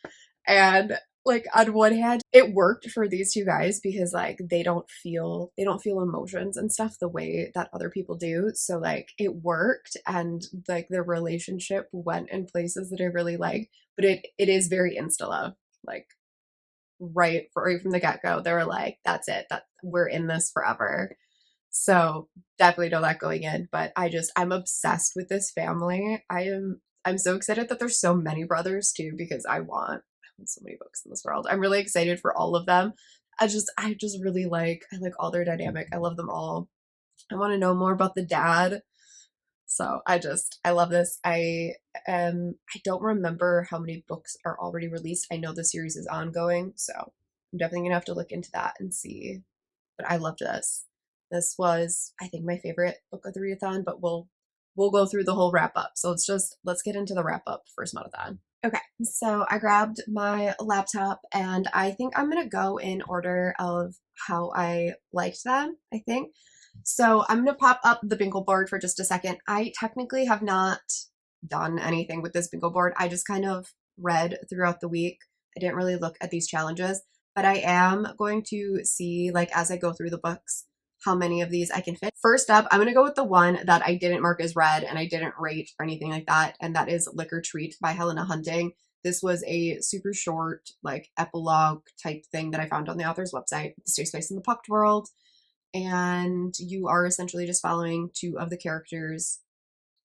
And like, on one hand, it worked for these two guys because like they don't feel emotions and stuff the way that other people do. So like it worked, and like their relationship went in places that I really liked. But it is very insta love. Like, right from the get-go, they were like, that's it, that we're in this forever. So definitely know that going in. But I'm obsessed with this family. I'm so excited that there's so many brothers too, because I want so many books in this world. I'm really excited for all of them. I just really like, I like all their dynamic. I love them all. I want to know more about the dad. So I love this. I don't remember how many books are already released. I know the series is ongoing, so I'm definitely gonna have to look into that and see. But I loved this. This was, I think, my favorite book of the readathon, but we'll go through the whole wrap up. So let's get into the wrap up for Smutathon. Okay, so I grabbed my laptop, and I think I'm gonna go in order of how I liked them, I think. So I'm gonna pop up the bingo board for just a second. I technically have not done anything with this bingo board. I just kind of read throughout the week. I didn't really look at these challenges, but I am going to see, like, as I go through the books, how many of these I can fit. First up, I'm going to go with the one that I didn't mark as read and I didn't rate or anything like that, and that is Liquor Treat by Helena Hunting. This was a super short, like, epilogue type thing that I found on the author's website. It takes place in the Pucked world, and you are essentially just following two of the characters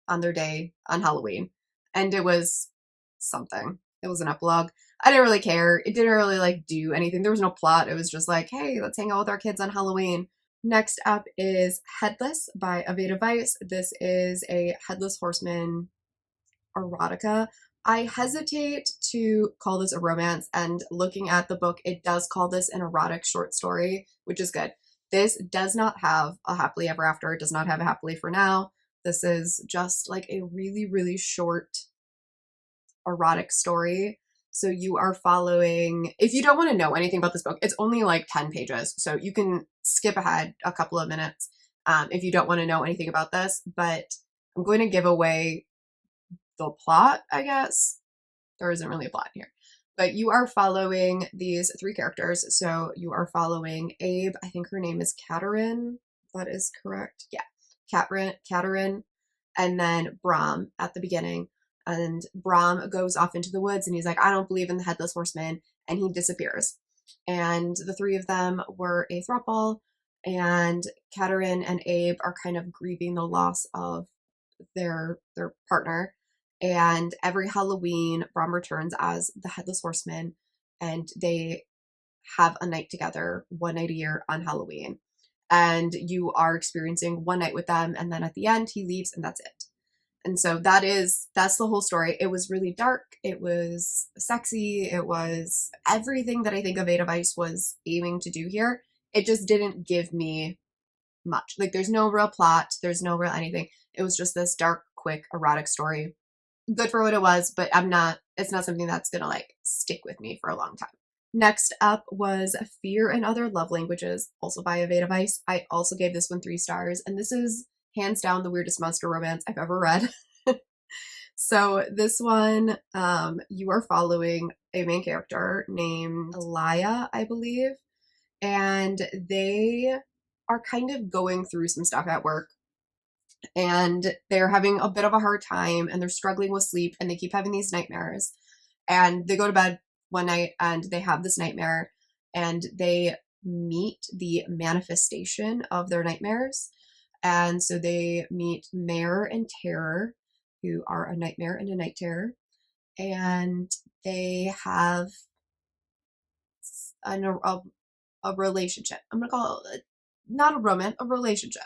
on their day on Halloween. And it was something. It was an epilogue. I didn't really care. It didn't really, like, do anything. There was no plot. It was just like, hey, let's hang out with our kids on Halloween. Next up is Headless by Aveda Weiss. This is a Headless Horseman erotica. I hesitate to call this a romance, and looking at the book, it does call this an erotic short story, which is good. This does not have a happily ever after. It does not have a happily for now. This is just like a really, really short erotic story. So you are following, if you don't want to know anything about this book, it's only like 10 pages. So you can skip ahead a couple of minutes if you don't want to know anything about this. But I'm going to give away the plot, I guess. There isn't really a plot here. But you are following these three characters. So you are following Abe. I think her name is Katerin. That is correct. Yeah. Katerin. And then Brahm at the beginning. And Brahm goes off into the woods and he's like, I don't believe in the Headless Horseman. And he disappears. And the three of them were a throuple. And Katerin and Abe are kind of grieving the loss of their partner. And every Halloween, Brahm returns as the Headless Horseman, and they have a night together, one night a year on Halloween. and you are experiencing one night with them, and then at the end he leaves and that's it. And so that's the whole story. It was really dark, it was sexy, it was everything that I think Aveda Vice was aiming to do here. It just didn't give me much. Like, there's no real plot, there's no real anything. It was just this dark, quick, erotic story. Good for what it was, but it's not something that's gonna like stick with me for a long time. Next up was Fear and Other Love Languages, also by Aveda Vice. I also gave this one 3 stars, and this is hands down the weirdest monster romance I've ever read. So this one, you are following a main character named Elia, I believe, and they are kind of going through some stuff at work, and they're having a bit of a hard time, and they're struggling with sleep, and they keep having these nightmares. And they go to bed one night and they have this nightmare, and they meet the manifestation of their nightmares. And so they meet Mare and Terror, who are a nightmare and a night terror, and they have a relationship. I'm gonna call it not a romance, a relationship.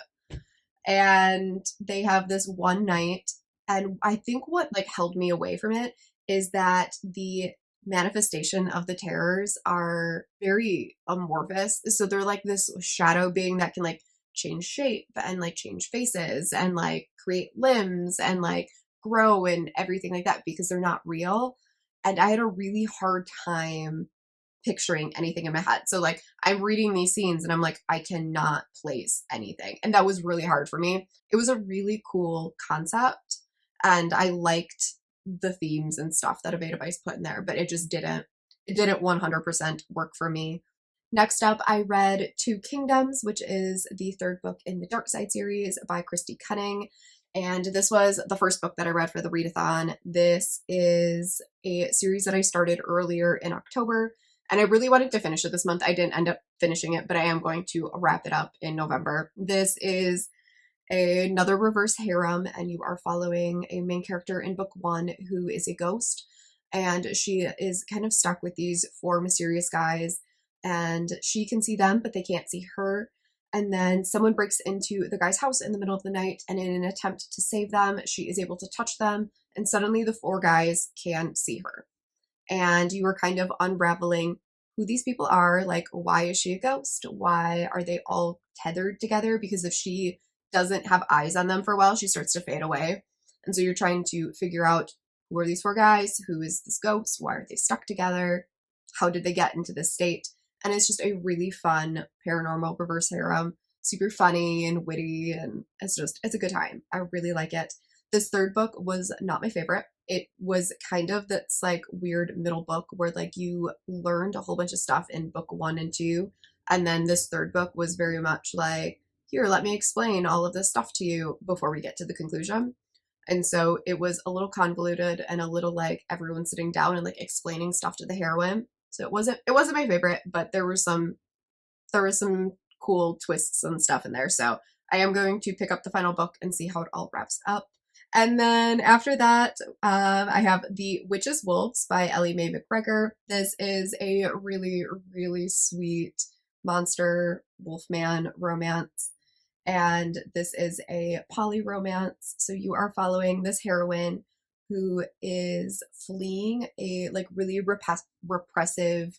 And they have this one night, and I think what like held me away from it is that the manifestation of the terrors are very amorphous. So they're like this shadow being that can like change shape and like change faces and like create limbs and like grow and everything like that, because they're not real. And I had a really hard time picturing anything in my head. So like I'm reading these scenes and I'm like, I cannot place anything. And that was really hard for me. It was a really cool concept, and I liked the themes and stuff that Aveda Vice put in there, but it didn't 100% work for me. Next up, I read Two Kingdoms, which is the third book in the Dark Side series by Christy Cunning. And this was the first book that I read for the readathon. This is a series that I started earlier in October, and I really wanted to finish it this month. I didn't end up finishing it, but I am going to wrap it up in November. This is another reverse harem, and you are following a main character in book 1 who is a ghost, and she is kind of stuck with these 4 mysterious guys, and she can see them, but they can't see her. And then someone breaks into the guy's house in the middle of the night, and in an attempt to save them, she is able to touch them, and suddenly the 4 guys can see her. And you are kind of unraveling who these people are. Like, why is she a ghost? Why are they all tethered together? Because if she doesn't have eyes on them for a while, she starts to fade away. And so you're trying to figure out, who are these 4 guys? Who is this ghost? Why are they stuck together? How did they get into this state? And it's just a really fun paranormal reverse harem. Super funny and witty, and it's a good time. I really like it. This third book was not my favorite. It was kind of this like weird middle book where like you learned a whole bunch of stuff in book 1 and 2. And then this third book was very much like, here, let me explain all of this stuff to you before we get to the conclusion. And so it was a little convoluted and a little like everyone sitting down and like explaining stuff to the heroine. So it wasn't my favorite, but there were some cool twists and stuff in there. So I am going to pick up the final book and see how it all wraps up. And then after that, I have The Witch's Wolves by Ellie Mae McGregor. This is a really, really sweet monster wolfman romance. And this is a poly romance. So you are following this heroine who is fleeing a like really repressive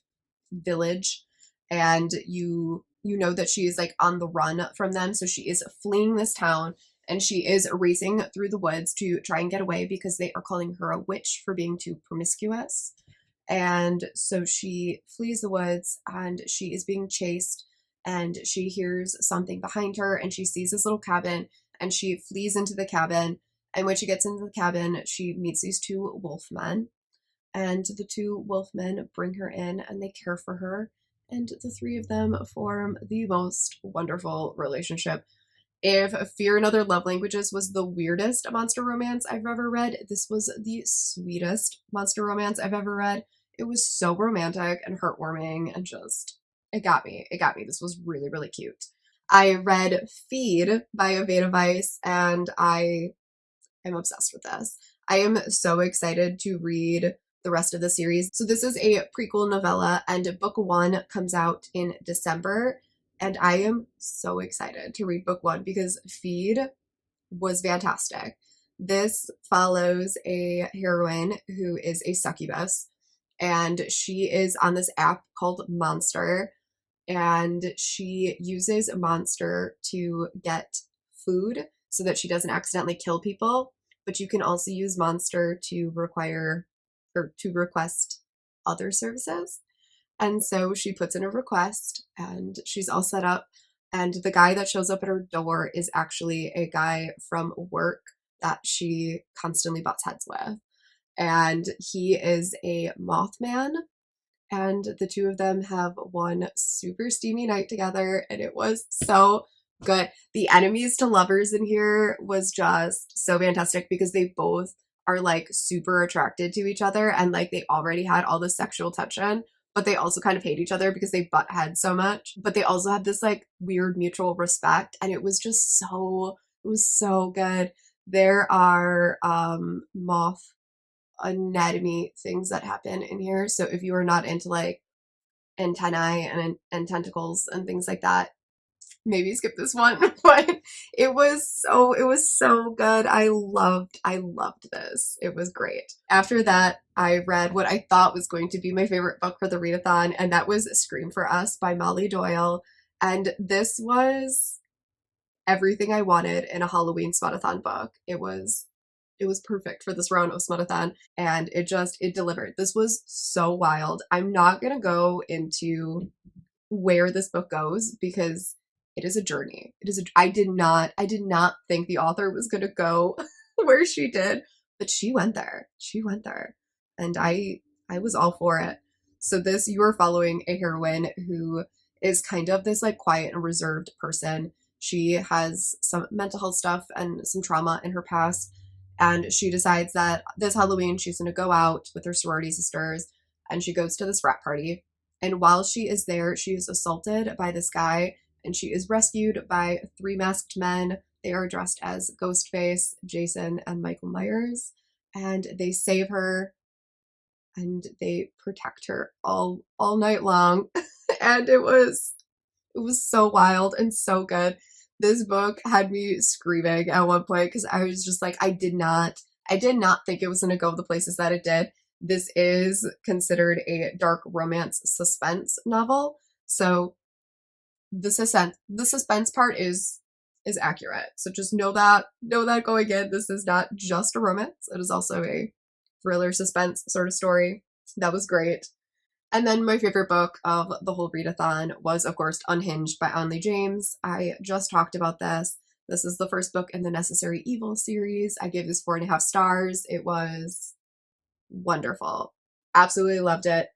village, and you know that she is like on the run from them. So she is fleeing this town, and she is racing through the woods to try and get away because they are calling her a witch for being too promiscuous. And so she flees the woods, and she is being chased, and she hears something behind her, and she sees this little cabin, and she flees into the cabin. And when she gets into the cabin, she meets these 2 wolfmen, and the 2 wolfmen bring her in and they care for her, and the 3 of them form the most wonderful relationship. If Fear and Other Love Languages was the weirdest monster romance I've ever read, this was the sweetest monster romance I've ever read. It was so romantic and heartwarming, and just, it got me. This was really, really cute. I read Feed by Aveda Vice, and I am obsessed with this. I am so excited to read the rest of the series. So this is a prequel novella, and book 1 comes out in December. And I am so excited to read book 1 because Feed was fantastic. This follows a heroine who is a succubus, and she is on this app called Monster, and she uses Monster to get food so that she doesn't accidentally kill people. But you can also use Monster to require or to request other services. And so she puts in a request and she's all set up. And the guy that shows up at her door is actually a guy from work that she constantly butts heads with. And he is a Mothman. And the two of them have one super steamy night together. And it was so good. The enemies to lovers in here was just so fantastic because they both are like super attracted to each other and like they already had all this sexual tension, but they also kind of hate each other because they butt heads so much. But they also have this like weird mutual respect, and it was just it was so good. There are moth anatomy things that happen in here. So if you are not into like antennae and tentacles and things like that, maybe skip this one. But it was so good. I loved this. It was great. After that, I read what I thought was going to be my favorite book for the readathon, and that was Scream for Us by Molly Doyle. And this was everything I wanted in a Halloween Smutathon book. It was perfect for this round of Smutathon, and it delivered. This was so wild. I'm not gonna go into where this book goes because it is a journey. I did not think the author was gonna go where she did, but she went there. And I was all for it. So you are following a heroine who is kind of this like quiet and reserved person. She has some mental health stuff and some trauma in her past, and she decides that this Halloween she's going to go out with her sorority sisters, and she goes to this frat party. And while she is there, she is assaulted by this guy, and she is rescued by 3 masked men. They are dressed as Ghostface, Jason, and Michael Myers, and they save her and they protect her all night long. And it was so wild and so good. This book had me screaming at one point because I was just like, I did not think it was going to go the places that it did. This is considered a dark romance suspense novel, so the suspense part is accurate. So just know that going in. This is not just a romance. It is also a thriller suspense sort of story. That was great. And then my favorite book of the whole readathon was, of course, Unhinged by Onley James. I just talked about this. This is the first book in the Necessary Evil series. I gave this 4.5 stars. It was wonderful. Absolutely loved it.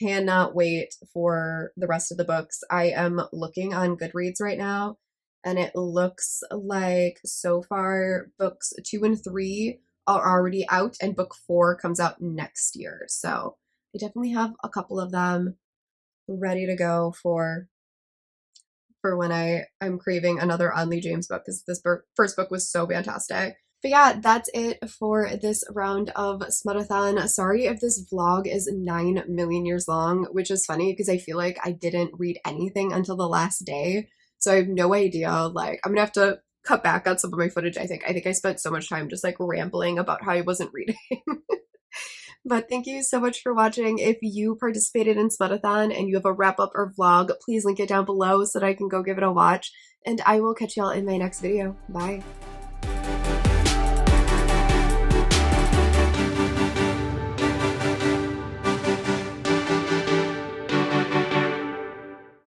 Cannot wait for the rest of the books. I am looking on Goodreads right now, and it looks like so far books 2 and 3 are already out, and book 4 comes out next year. So I definitely have a couple of them ready to go for when I'm craving another Onley James book, because this first book was so fantastic. But yeah, that's it for this round of Smutathon. Sorry if this vlog is 9 million years long, which is funny because I feel like I didn't read anything until the last day. So I have no idea. Like, I'm gonna have to cut back on some of my footage, I think. I spent so much time just like rambling about how I wasn't reading. But thank you so much for watching. If you participated in Smutathon and you have a wrap-up or vlog, please link it down below so that I can go give it a watch. And I will catch y'all in my next video. Bye.